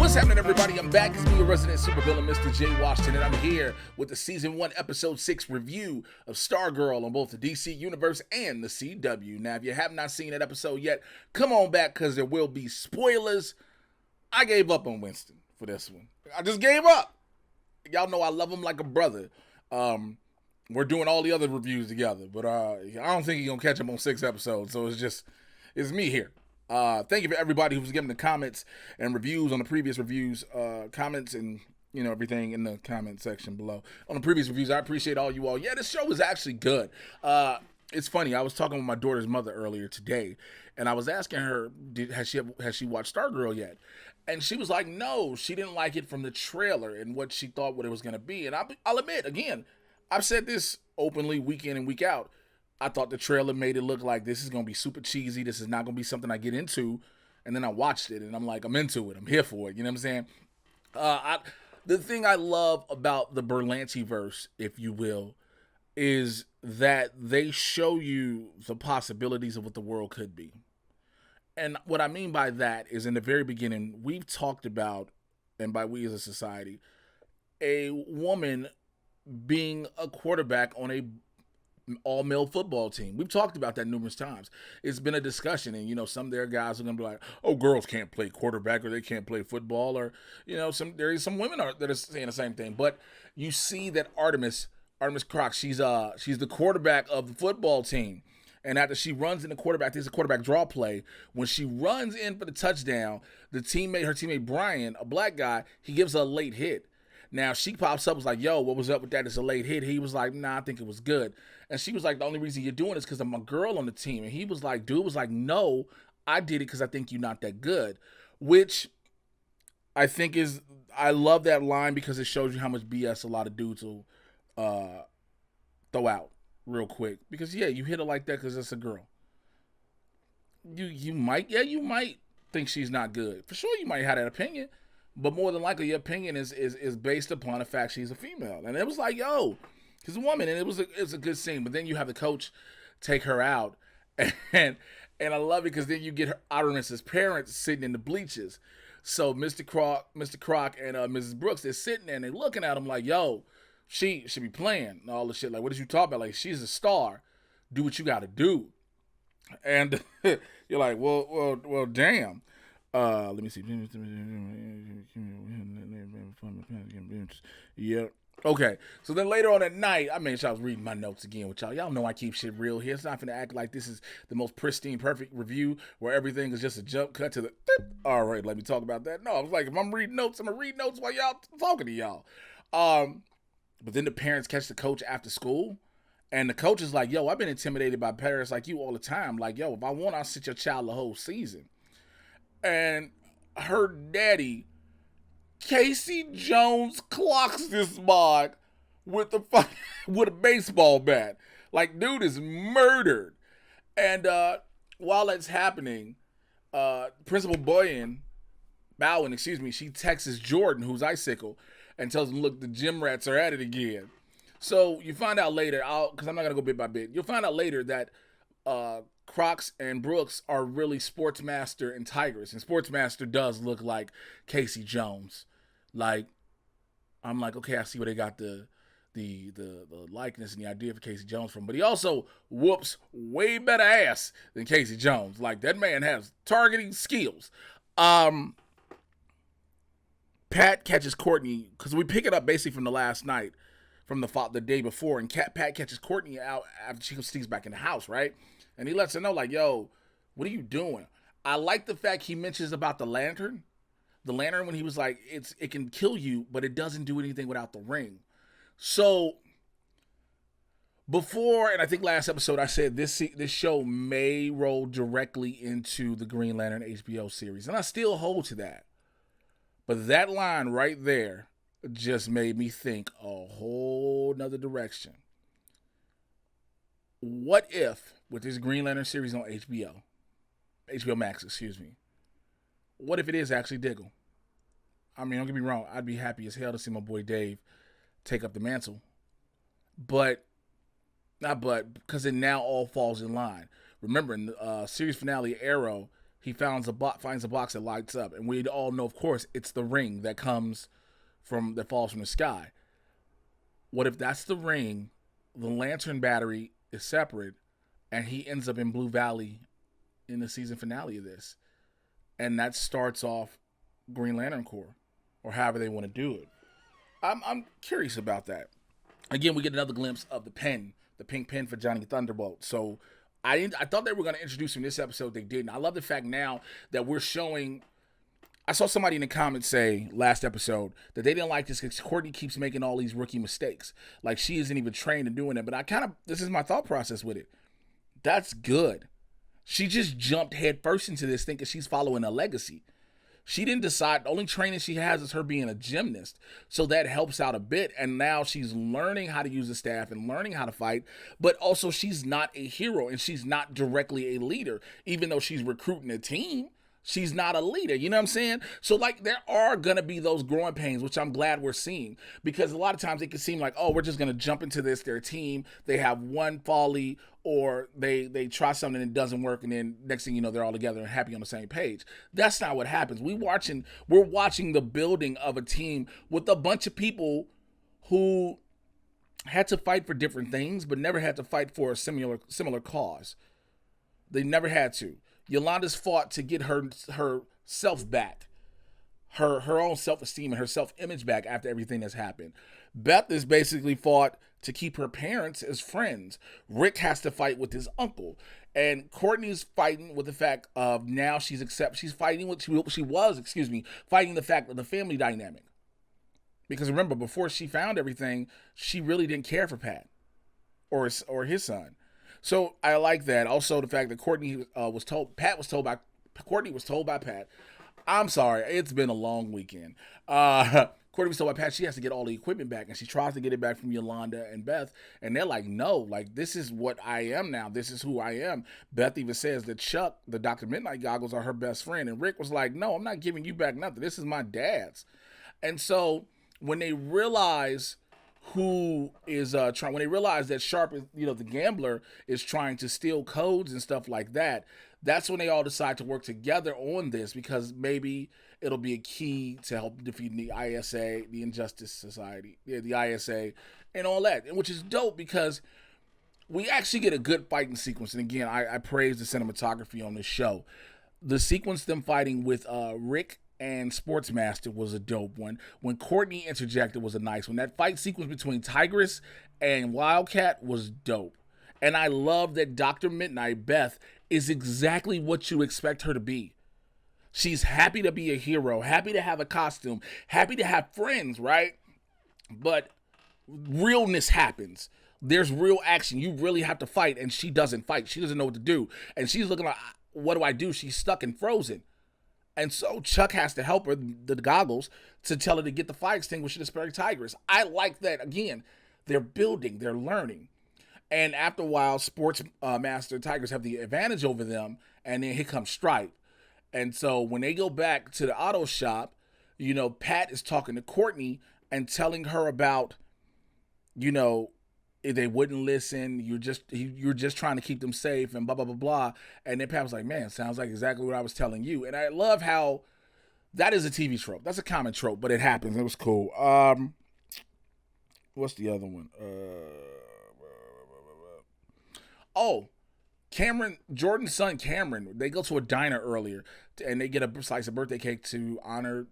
What's happening, everybody? I'm back. It's me, your resident supervillain, Mr. J. Washington, and I'm here with the Season 1, Episode 6 review of Stargirl on both the DC Universe and the CW. Now, if you have not seen that episode yet, come on back, because there will be spoilers. I gave up on Winston for this one. I just gave up. Y'all know I love him like a brother. We're doing all the other reviews together, but I don't think you're going to catch him on 6 episodes, so it's me here. Thank you for everybody who's giving the comments and reviews on the previous reviews, comments and, everything in the comment section below. On the previous reviews, I appreciate all you all. Yeah, this show is actually good. It's funny. I was talking with my daughter's mother earlier today, and I was asking her, has she watched Stargirl yet? And she was like, no, she didn't like it from the trailer and what she thought what it was going to be. And I'll admit, again, I've said this openly week in and week out. I thought the trailer made it look like this is going to be super cheesy. This is not going to be something I get into. And then I watched it and I'm like, I'm into it. I'm here for it. You know what I'm saying? The thing I love about the Berlanti-verse, if you will, is that they show you the possibilities of what the world could be. And what I mean by that is, in the very beginning, we've talked about, and by we as a society, a woman being a quarterback on a all-male football team. We've talked about that numerous times. It's been a discussion, and some of their guys are gonna be like, "Oh, girls can't play quarterback, or they can't play football," or some women that are saying the same thing. But you see that Artemis Croc, she's the quarterback of the football team, and after she runs in the quarterback, there's a quarterback draw play. When she runs in for the touchdown, her teammate Brian, a black guy, he gives her a late hit. Now, she pops up, was like, yo, what was up with that? It's a late hit. He was like, nah, I think it was good. And she was like, the only reason you're doing it is because I'm a girl on the team. And he was like, no, I did it because I think you're not that good. Which I think I love that line because it shows you how much BS a lot of dudes will throw out real quick. Because, yeah, you hit her like that because it's a girl. You might think she's not good. For sure, you might have that opinion. But more than likely, your opinion is based upon the fact she's a female. And it was like, yo, she's a woman, and it was a good scene. But then you have the coach take her out, and I love it because then you get her Artemis's parents sitting in the bleachers. So Mr. Croc and Mrs. Brooks, they're sitting there and they're looking at him like, yo, she should be playing and all this shit. Like, what did you talk about? Like, she's a star. Do what you got to do. And you're like, well, damn. Let me see. Yeah. Okay. So then later on at night, I made sure I was reading my notes again with y'all. Y'all know I keep shit real here. It's not gonna act like this is the most pristine, perfect review where everything is just a jump cut to the. All right, let me talk about that. No, I was like, if I'm reading notes, I'm gonna read notes while y'all talking to y'all. But then the parents catch the coach after school. And the coach is like, yo, I've been intimidated by parents like you all the time. Like, yo, if I want, I'll sit your child the whole season. And her daddy, Casey Jones, clocks this mod with a baseball bat. Like, dude is murdered. And while that's happening, Principal Bowen, she texts Jordan, who's Icicle, and tells him, look, the gym rats are at it again. So you find out later, because I'm not going to go bit by bit, you'll find out later that Crocs and Brooks are really Sportsmaster and Tigers. And Sportsmaster does look like Casey Jones. Like, I'm like, okay, I see where they got the likeness and the idea for Casey Jones from. But he also whoops way better ass than Casey Jones. Like, that man has targeting skills. Pat catches Courtney, because we pick it up basically from the last night, from the day before, and Pat catches Courtney out after she sneaks back in the house, right? And he lets her know, like, yo, what are you doing? I like the fact he mentions about the lantern. The lantern, when he was like, it can kill you, but it doesn't do anything without the ring. So, before, and I think last episode, I said this show may roll directly into the Green Lantern HBO series. And I still hold to that. But that line right there just made me think a whole nother direction. What if, with this Green Lantern series on HBO Max, what if it is actually Diggle? I mean, don't get me wrong, I'd be happy as hell to see my boy Dave take up the mantle. Because it now all falls in line. Remember, in the series finale, Arrow, he finds a box that lights up, and we all know, of course, it's the ring that falls from the sky. What if that's the ring? The lantern battery is separate, and he ends up in Blue Valley in the season finale of this, and that starts off Green Lantern Corps, or however they want to do it. I'm curious about that. Again, we get another glimpse of the pink pen for Johnny Thunderbolt. So I thought they were going to introduce him in this episode. They didn't. I love the fact now that we're showing. I saw somebody in the comments say last episode that they didn't like this because Courtney keeps making all these rookie mistakes. Like she isn't even trained in doing it. But this is my thought process with it. That's good. She just jumped head first into this thinking she's following a legacy. She didn't decide. The only training she has is her being a gymnast. So that helps out a bit. And now she's learning how to use the staff and learning how to fight. But also she's not a hero and she's not directly a leader. Even though she's recruiting a team, she's not a leader. You know what I'm saying? So like there are going to be those growing pains, which I'm glad we're seeing. Because a lot of times it can seem like, oh, we're just going to jump into this. Their team, they have one folly or they try something and it doesn't work, and then next thing you know, they're all together and happy on the same page. That's not what happens. We're watching the building of a team with a bunch of people who had to fight for different things, but never had to fight for a similar cause. They never had to. Yolanda's fought to get her self back, her own self-esteem and her self-image back after everything that's happened. Beth is basically fought to keep her parents as friends. Rick has to fight with his uncle. And Courtney's fighting with the fact of now she's fighting what she was fighting the fact of the family dynamic. Because remember, before she found everything, she really didn't care for Pat or his son. So I like that. Also, the fact that Courtney was told by Pat. I'm sorry, it's been a long weekend. Courtney was told by Pat she has to get all the equipment back, and she tries to get it back from Yolanda and Beth, and they're like, no, like this is what I am now. This is who I am. Beth even says that Chuck, the Dr. Midnight goggles, are her best friend, and Rick was like, no, I'm not giving you back nothing. This is my dad's. And so when they realize when they realize that Sharp is, the gambler is trying to steal codes and stuff like that, that's when they all decide to work together on this, because maybe it'll be a key to help defeat the ISA, the Injustice Society, the ISA, and all that, which is dope because we actually get a good fighting sequence. And again, I praise the cinematography on this show. The sequence them fighting with Rick and Sportsmaster was a dope one. When Courtney interjected was a nice one. That fight sequence between Tigress and Wildcat was dope. And I love that Dr. Midnight, Beth, is exactly what you expect her to be. She's happy to be a hero, happy to have a costume, happy to have friends, right? But realness happens. There's real action. You really have to fight, and she doesn't fight. She doesn't know what to do. And she's looking like, what do I do? She's stuck and frozen. And so Chuck has to help her, the goggles, to tell her to get the fire extinguisher to spare Tigress. I like that. Again, they're building, they're learning. And after a while, Master Tigers have the advantage over them, and then here comes Stripe. And so when they go back to the auto shop, Pat is talking to Courtney and telling her about, if they wouldn't listen, you're just trying to keep them safe and blah, blah, blah, blah. And then Pat was like, man, sounds like exactly what I was telling you. And I love how that is a TV trope. That's a common trope, but it happens. It was cool. What's the other one? Jordan's son Cameron, they go to a diner earlier and they get a slice of birthday cake to honor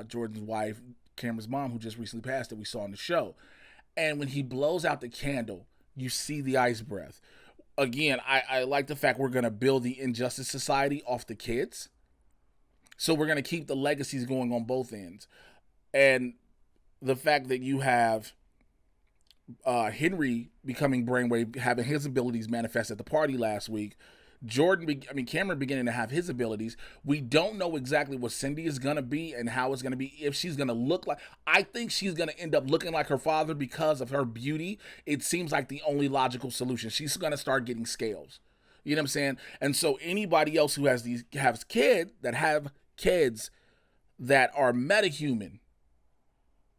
Jordan's wife, Cameron's mom, who just recently passed, that we saw on the show. And when he blows out the candle, you see the ice breath. Again, I like the fact we're going to build the Injustice Society off the kids. So we're going to keep the legacies going on both ends. And the fact that you have Henry becoming Brainwave, having his abilities manifest at the party last week. Cameron beginning to have his abilities. We don't know exactly what Cindy is going to be and how it's going to be, if she's going to look like. I think she's going to end up looking like her father because of her beauty. It seems like the only logical solution. She's going to start getting scales. You know what I'm saying? And so anybody else who has kids that are metahuman,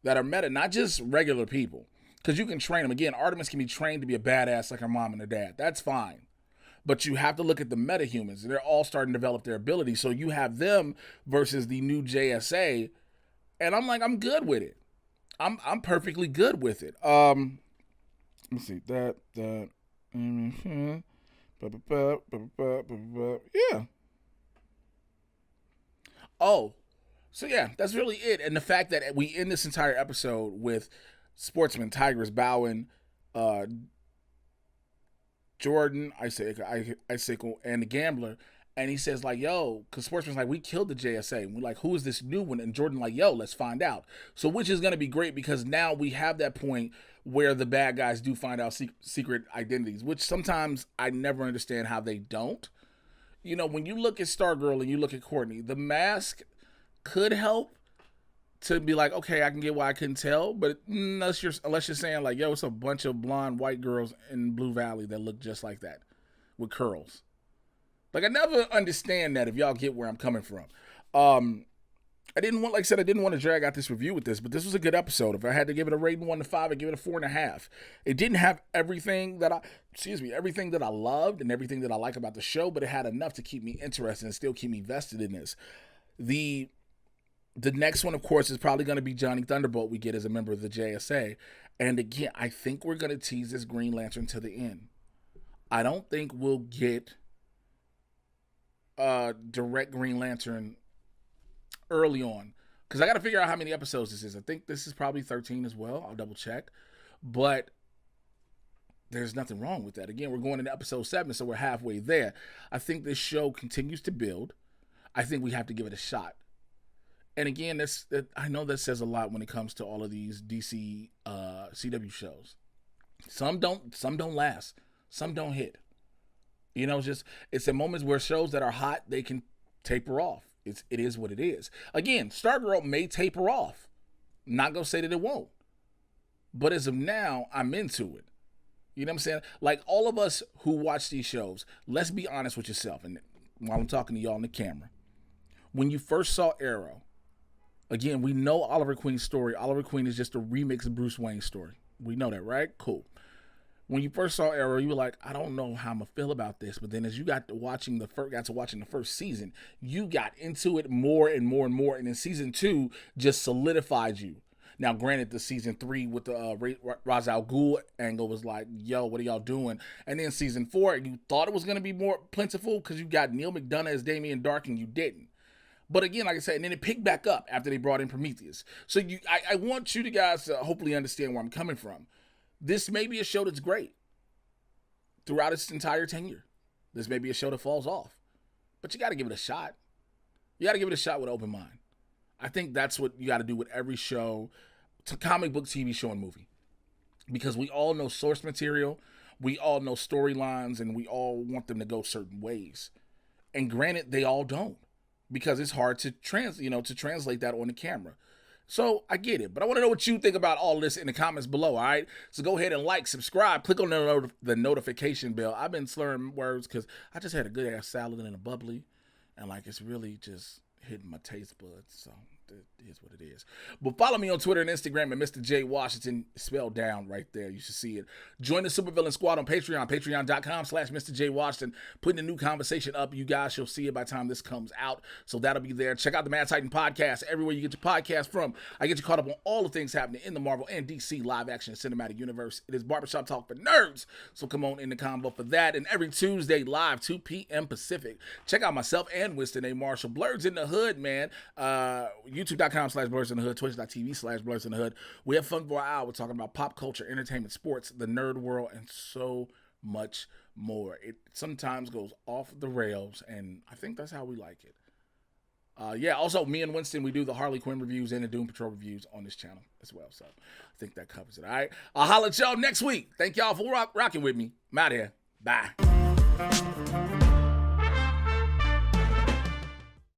that are meta, not just regular people. Because you can train them. Again, Artemis can be trained to be a badass like her mom and her dad. That's fine. But you have to look at the metahumans. They're all starting to develop their ability. So you have them versus the new JSA, and I'm like, I'm good with it. I'm perfectly good with it. Let me see that. Mm-hmm. Yeah. Oh, so yeah, that's really it. And the fact that we end this entire episode with Sportsman Tigers bowing, uh, Jordan, Icicle, and the Gambler. And he says, like, yo, because Sportsman's like, we killed the JSA. And we're like, who is this new one? And Jordan, like, yo, let's find out. So, which is going to be great because now we have that point where the bad guys do find out secret identities, which sometimes I never understand how they don't. You know, when you look at Stargirl and you look at Courtney, the mask could help to be like, okay, I can get why I couldn't tell, but unless you're saying like, yo, it's a bunch of blonde white girls in Blue Valley that look just like that with curls. Like, I never understand that if y'all get where I'm coming from. I didn't want to drag out this review with this, but this was a good episode. If I had to give it a rating 1 to 5, I'd give it a 4.5. It didn't have everything that I loved and everything that I like about the show, but it had enough to keep me interested and still keep me vested in this. The next one, of course, is probably going to be Johnny Thunderbolt we get as a member of the JSA. And again, I think we're going to tease this Green Lantern to the end. I don't think we'll get direct Green Lantern early on. Because I got to figure out how many episodes this is. I think this is probably 13 as well. I'll double check. But there's nothing wrong with that. Again, we're going into episode 7, so we're halfway there. I think this show continues to build. I think we have to give it a shot. And again, I know that says a lot when it comes to all of these DC CW shows. Some don't last. Some don't hit. You know, it's the moments where shows that are hot, they can taper off. It is what it is. Again, Stargirl may taper off. I'm not gonna say that it won't. But as of now, I'm into it. You know what I'm saying? Like, all of us who watch these shows, let's be honest with yourself. And while I'm talking to y'all on the camera, when you first saw Arrow, again, we know Oliver Queen's story. Oliver Queen is just a remix of Bruce Wayne's story. We know that, right? Cool. When you first saw Arrow, you were like, I don't know how I'm going to feel about this. But then as you got to watching the first season, you got into it more and more and more. And then season 2 just solidified you. Now, granted, the season 3 with the Ra's al Ghul angle was like, yo, what are y'all doing? And then season 4, you thought it was going to be more plentiful because you got Neil McDonough as Damian Dark and you didn't. But again, like I said, and then it picked back up after they brought in Prometheus. So I want you guys to hopefully understand where I'm coming from. This may be a show that's great throughout its entire tenure. This may be a show that falls off. But you got to give it a shot. You got to give it a shot with an open mind. I think that's what you got to do with every show, comic book, TV show, and movie. Because we all know source material, we all know storylines, and we all want them to go certain ways. And granted, they all don't. Because it's hard to translate that on the camera. So I get it, but I want to know what you think about all this in the comments below. All right, so go ahead and like, subscribe, click on the notification bell. I've been slurring words because I just had a good ass salad and a bubbly, and like it's really just hitting my taste buds. So it is what it is. But follow me on Twitter and Instagram at Mr. J Washington, spelled down right there. You should see it. Join the Supervillain Squad on Patreon, patreon.com/Mr. J Washington. Putting a new conversation up. You guys shall see it by the time this comes out. So that'll be there. Check out the Mad Titan podcast everywhere you get your podcast from. I get you caught up on all the things happening in the Marvel and DC live action cinematic universe. It is Barbershop Talk for Nerds. So come on in the combo for that. And every Tuesday live, 2 p.m. Pacific. Check out myself and Winston A. Marshall. Blurs in the Hood, man. YouTube.com/Blurs in the Hood, Twitch.tv/Blurs in the Hood. We have fun for an hour. We're talking about pop culture, entertainment, sports, the nerd world, and so much more. It sometimes goes off the rails, and I think that's how we like it. Also, me and Winston, we do the Harley Quinn reviews and the Doom Patrol reviews on this channel as well. So I think that covers it. All right. I'll holler at y'all next week. Thank y'all for rocking with me. I'm out here. Bye.